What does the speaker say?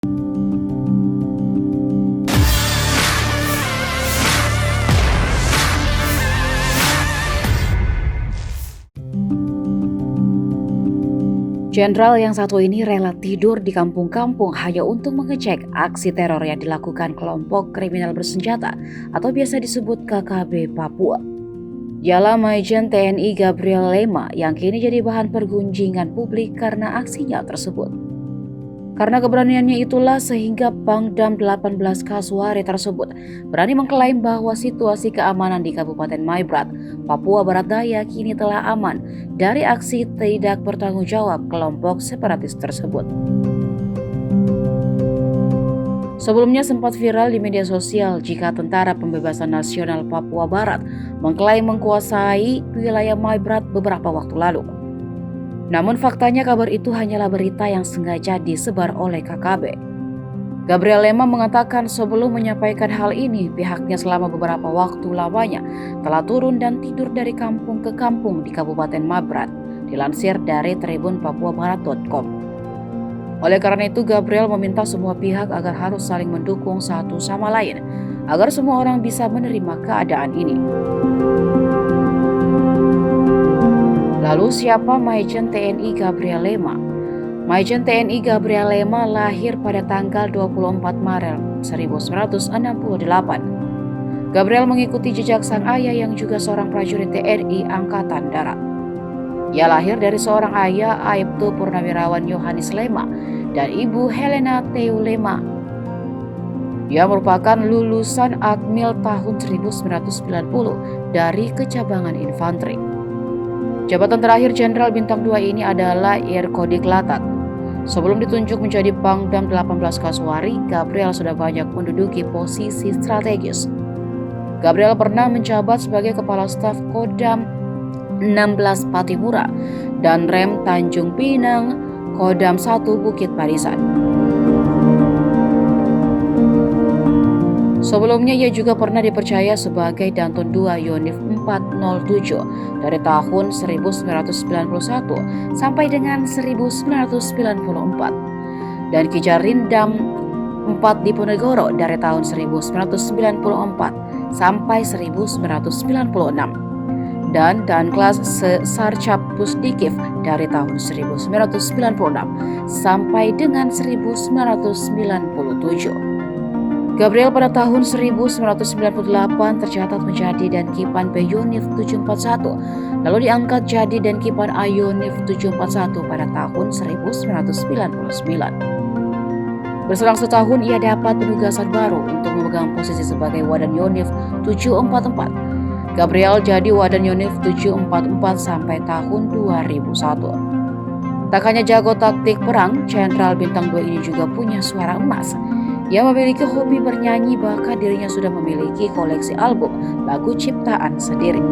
Jenderal yang satu ini rela tidur di kampung-kampung hanya untuk mengecek aksi teror yang dilakukan kelompok kriminal bersenjata atau biasa disebut KKB Papua. Dialah Maijen TNI Gabriel Lema yang kini jadi bahan pergunjingan publik karena aksinya tersebut. Karena keberaniannya itulah sehingga Pangdam 18 Kasuari tersebut berani mengklaim bahwa situasi keamanan di Kabupaten Maibrat, Papua Barat Daya kini telah aman dari aksi tidak bertanggung jawab kelompok separatis tersebut. Sebelumnya sempat viral di media sosial jika Tentara Pembebasan Nasional Papua Barat mengklaim menguasai wilayah Maibrat beberapa waktu lalu. Namun faktanya kabar itu hanyalah berita yang sengaja disebar oleh KKB. Gabriel Lema mengatakan sebelum menyampaikan hal ini, pihaknya selama beberapa waktu lamanya telah turun dan tidur dari kampung ke kampung di Kabupaten Maibrat, dilansir dari Tribun PapuaBarat.com. Oleh karena itu, Gabriel meminta semua pihak agar harus saling mendukung satu sama lain, agar semua orang bisa menerima keadaan ini. Lalu siapa Maijen TNI Gabriel Lema? Maijen TNI Gabriel Lema lahir pada tanggal 24 Maret 1968. Gabriel mengikuti jejak sang ayah yang juga seorang prajurit TNI Angkatan Darat. Ia lahir dari seorang ayah Aibtu Purnawirawan Yohanes Lema dan ibu Helena Teu Lema. Ia merupakan lulusan Akmil tahun 1990 dari Kecabangan Infanteri. Jabatan terakhir Jenderal Bintang 2 ini adalah Irkodik Latat. Sebelum ditunjuk menjadi Pangdam 18 Kasuari, Gabriel sudah banyak menduduki posisi strategis. Gabriel pernah menjabat sebagai Kepala Staf Kodam 16 Patimura dan Rem Tanjung Pinang, Kodam 1 Bukit Barisan. Sebelumnya ia juga pernah dipercaya sebagai Danton 2 Yonif 407 dari tahun 1991 sampai dengan 1994 dan Kijarindam 4 Diponegoro dari tahun 1994 sampai 1996 dan Danklas Sarcap Pusdikif dari tahun 1996 sampai dengan 1997. Gabriel pada tahun 1998 tercatat menjadi Dankipan B Yonif 741, lalu diangkat jadi Dankipan A Yonif 741 pada tahun 1999. Berselang setahun ia dapat penugasan baru untuk memegang posisi sebagai Wadan Yonif 744. Gabriel jadi Wadan Yonif 744 sampai tahun 2001. Tak hanya jago taktik perang, Jenderal Bintang 2 ini juga punya suara emas. Ia memiliki hobi bernyanyi, bahkan dirinya sudah memiliki koleksi album lagu ciptaan sendiri.